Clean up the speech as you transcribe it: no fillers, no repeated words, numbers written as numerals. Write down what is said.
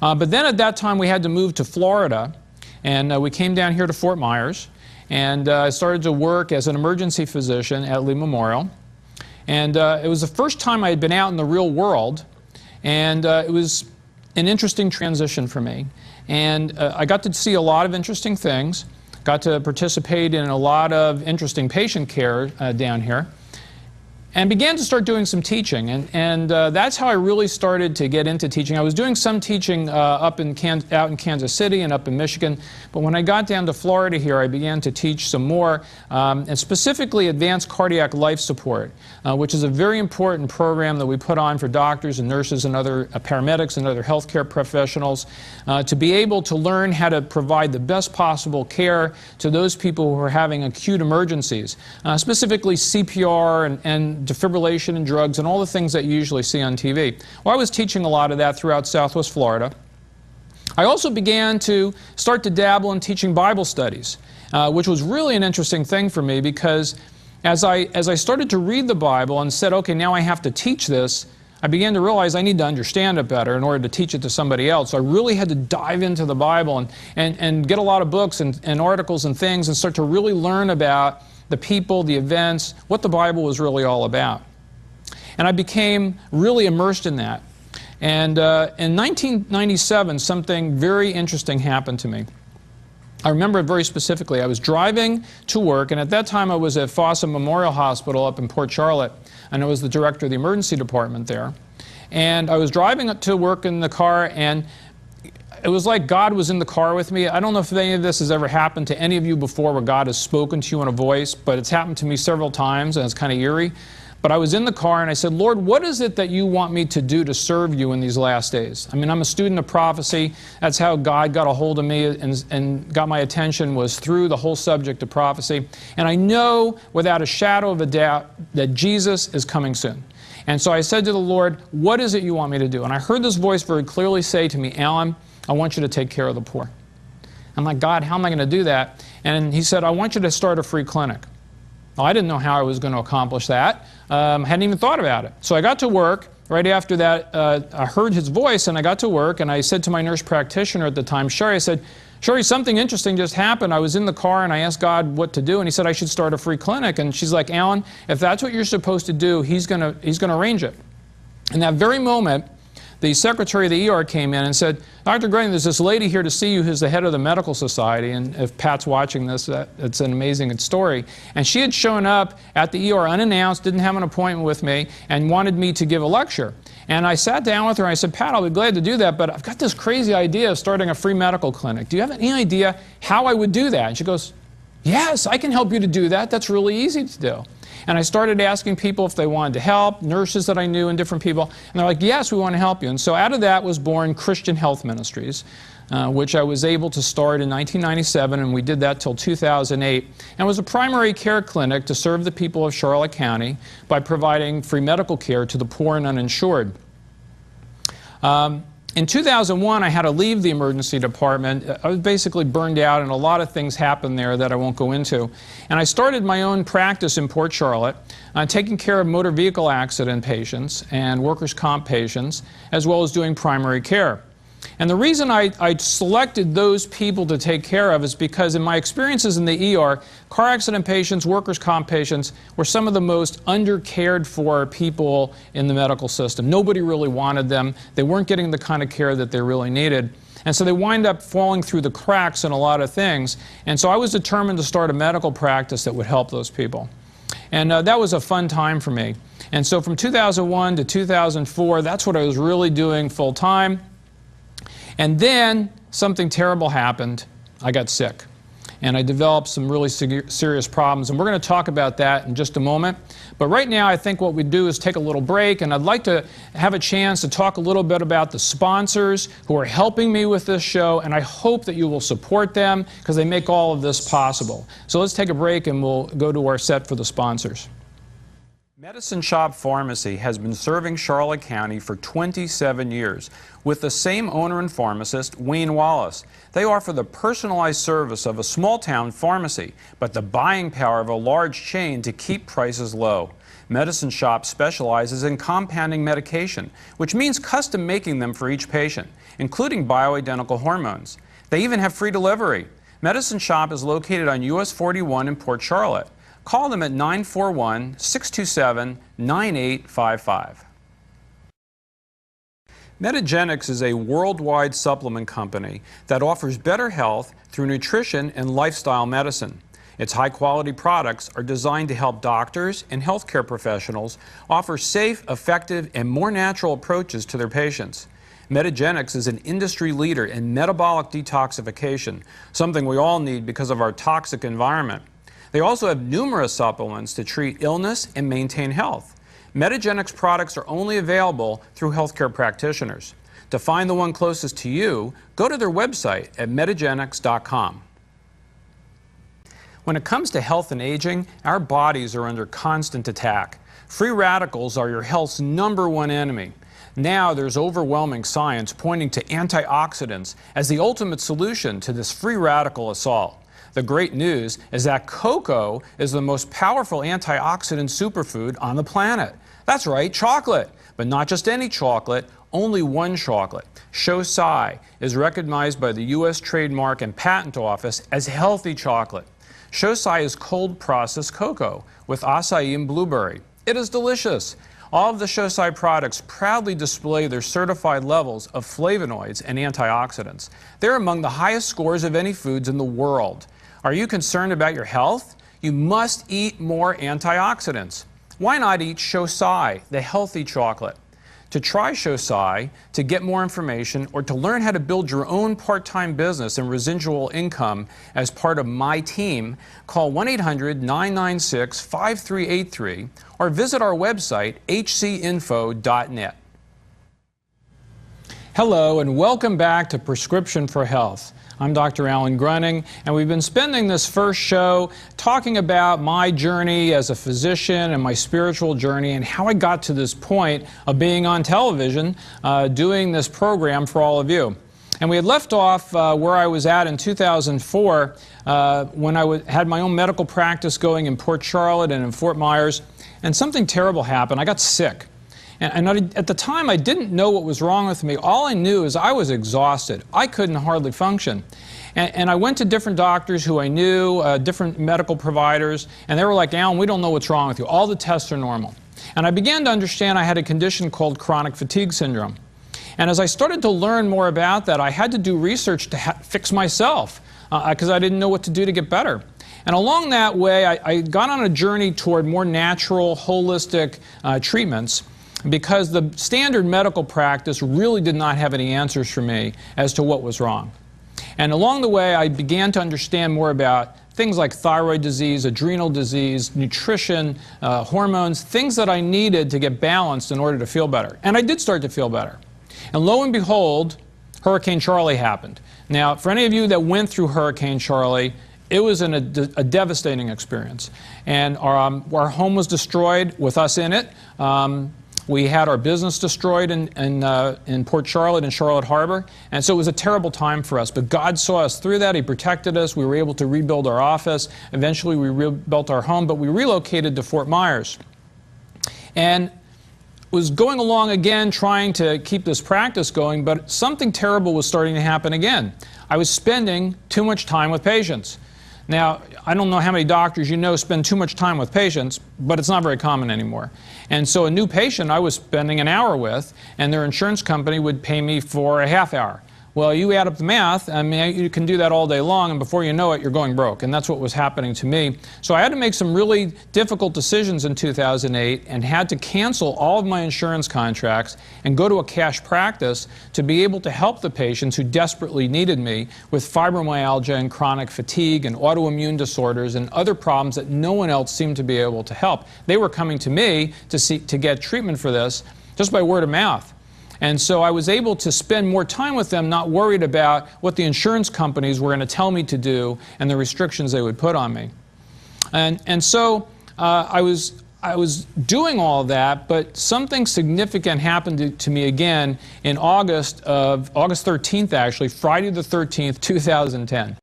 But then at that time we had to move to Florida, and we came down here to Fort Myers, and I started to work as an emergency physician at Lee Memorial. And it was the first time I had been out in the real world, and it was an interesting transition for me. And I got to see a lot of interesting things, got to participate in a lot of interesting patient care down here, and began to start doing some teaching. And that's how I really started to get into teaching. I was doing some teaching out in Kansas City and up in Michigan, but when I got down to Florida here, I began to teach some more, and specifically advanced cardiac life support, which is a very important program that we put on for doctors and nurses and other paramedics and other healthcare professionals to be able to learn how to provide the best possible care to those people who are having acute emergencies, specifically CPR and defibrillation and drugs and all the things that you usually see on TV. Well, I was teaching a lot of that throughout Southwest Florida. I also began to start to dabble in teaching Bible studies, which was really an interesting thing for me, because as I started to read the Bible and said, okay, now I have to teach this, I began to realize I need to understand it better in order to teach it to somebody else. So I really had to dive into the Bible and get a lot of books and articles and things and start to really learn about the people, the events, what the Bible was really all about. And I became really immersed in that. And in 1997, something very interesting happened to me. I remember it very specifically. I was driving to work, and at that time I was at Fossa Memorial Hospital up in Port Charlotte, and I was the director of the emergency department there. And I was driving to work in the car, and it was like God was in the car with me. I don't know if any of this has ever happened to any of you before, where God has spoken to you in a voice, but it's happened to me several times, and it's kind of eerie. But I was in the car and I said, Lord, what is it that you want me to do to serve you in these last days? I mean, I'm a student of prophecy. That's how God got a hold of me and got my attention, was through the whole subject of prophecy. And I know without a shadow of a doubt that Jesus is coming soon. And so I said to the Lord, what is it you want me to do? And I heard this voice very clearly say to me, Alan, I want you to take care of the poor. I'm like, God, how am I going to do that? And he said, I want you to start a free clinic. Well, I didn't know how I was going to accomplish that. Hadn't even thought about it. So I got to work. Right after that, I heard his voice, and I got to work, and I said to my nurse practitioner at the time, Sherry, I said, Sherry, something interesting just happened. I was in the car, and I asked God what to do, and he said I should start a free clinic. And she's like, Alan, if that's what you're supposed to do, he's going to arrange it. In that very moment, the secretary of the ER came in and said, Dr. Gruning, there's this lady here to see you who's the head of the medical society, and if Pat's watching this, it's an amazing story. And she had shown up at the ER unannounced, didn't have an appointment with me, and wanted me to give a lecture. And I sat down with her and I said, Pat, I'll be glad to do that, but I've got this crazy idea of starting a free medical clinic. Do you have any idea how I would do that? And she goes, yes, I can help you to do that. That's really easy to do. And I started asking people if they wanted to help, nurses that I knew and different people. And they're like, yes, we want to help you. And so out of that was born Christian Health Ministries, which I was able to start in 1997, and we did that till 2008. And it was a primary care clinic to serve the people of Charlotte County by providing free medical care to the poor and uninsured. In 2001, I had to leave the emergency department. I was basically burned out, and a lot of things happened there that I won't go into. And I started my own practice in Port Charlotte, taking care of motor vehicle accident patients and workers' comp patients, as well as doing primary care. And the reason I selected those people to take care of is because in my experiences in the ER, car accident patients, workers' comp patients were some of the most under-cared for people in the medical system. Nobody really wanted them. They weren't getting the kind of care that they really needed. And so they wind up falling through the cracks in a lot of things. And so I was determined to start a medical practice that would help those people. And that was a fun time for me. And so from 2001 to 2004, that's what I was really doing full time. And then something terrible happened. I got sick. And I developed some really serious problems. And we're going to talk about that in just a moment. But right now, I think what we do is take a little break. And I'd like to have a chance to talk a little bit about the sponsors who are helping me with this show. And I hope that you will support them, because they make all of this possible. So let's take a break, and we'll go to our set for the sponsors. Medicine Shop Pharmacy has been serving Charlotte County for 27 years with the same owner and pharmacist, Wayne Wallace. They offer the personalized service of a small-town pharmacy, but the buying power of a large chain to keep prices low. Medicine Shop specializes in compounding medication, which means custom making them for each patient, including bioidentical hormones. They even have free delivery. Medicine Shop is located on US 41 in Port Charlotte. Call them at 941-627-9855. Metagenics is a worldwide supplement company that offers better health through nutrition and lifestyle medicine. Its high-quality products are designed to help doctors and healthcare professionals offer safe, effective, and more natural approaches to their patients. Metagenics is an industry leader in metabolic detoxification, something we all need because of our toxic environment. They also have numerous supplements to treat illness and maintain health. Metagenics products are only available through healthcare practitioners. To find the one closest to you, go to their website at metagenics.com. When it comes to health and aging, our bodies are under constant attack. Free radicals are your health's #1 enemy. Now there's overwhelming science pointing to antioxidants as the ultimate solution to this free radical assault. The great news is that cocoa is the most powerful antioxidant superfood on the planet. That's right, chocolate. But not just any chocolate, only one chocolate. WRXY is recognized by the U.S. Trademark and Patent Office as healthy chocolate. WRXY is cold-processed cocoa with acai and blueberry. It is delicious. All of the WRXY products proudly display their certified levels of flavonoids and antioxidants. They're among the highest scores of any foods in the world. Are you concerned about your health? You must eat more antioxidants. Why not eat WRXY, the healthy chocolate? To try WRXY, to get more information, or to learn how to build your own part-time business and residual income as part of my team, call 1-800-996-5383 or visit our website, hcinfo.net. Hello, and welcome back to Prescription for Health. I'm Dr. Alan Gruning, and we've been spending this first show talking about my journey as a physician and my spiritual journey and how I got to this point of being on television doing this program for all of you. And we had left off where I was at in 2004 when I had my own medical practice going in Port Charlotte and in Fort Myers, and something terrible happened. I got sick. And at the time, I didn't know what was wrong with me. All I knew is I was exhausted. I couldn't hardly function. And I went to different doctors who I knew, different medical providers, and they were like, Alan, we don't know what's wrong with you. All the tests are normal. And I began to understand I had a condition called chronic fatigue syndrome. And as I started to learn more about that, I had to do research to fix myself because I didn't know what to do to get better. And along that way, I got on a journey toward more natural, holistic treatments, because the standard medical practice really did not have any answers for me as to what was wrong. And along the way, I began to understand more about things like thyroid disease, adrenal disease, nutrition, hormones, things that I needed to get balanced in order to feel better. And I did start to feel better. And lo and behold, Hurricane Charlie happened. Now, for any of you that went through Hurricane Charlie, it was a devastating experience. And our home was destroyed with us in it. We had our business destroyed in Port Charlotte and Charlotte Harbor, and so it was a terrible time for us. But God saw us through that. He protected us. We were able to rebuild our office. Eventually, we rebuilt our home, but we relocated to Fort Myers. And was going along again, trying to keep this practice going, but something terrible was starting to happen again. I was spending too much time with patients. Now, I don't know how many doctors you know spend too much time with patients, but it's not very common anymore. And so a new patient I was spending an hour with, and their insurance company would pay me for a half hour. Well, you add up the math, I mean, you can do that all day long, and before you know it, you're going broke. And that's what was happening to me. So I had to make some really difficult decisions in 2008 and had to cancel all of my insurance contracts and go to a cash practice to be able to help the patients who desperately needed me with fibromyalgia and chronic fatigue and autoimmune disorders and other problems that no one else seemed to be able to help. They were coming to me to get treatment for this just by word of mouth. And so I was able to spend more time with them, not worried about what the insurance companies were going to tell me to do and the restrictions they would put on me. And so I was doing all that, but something significant happened to me again in August 13th, actually, Friday the 13th, 2010.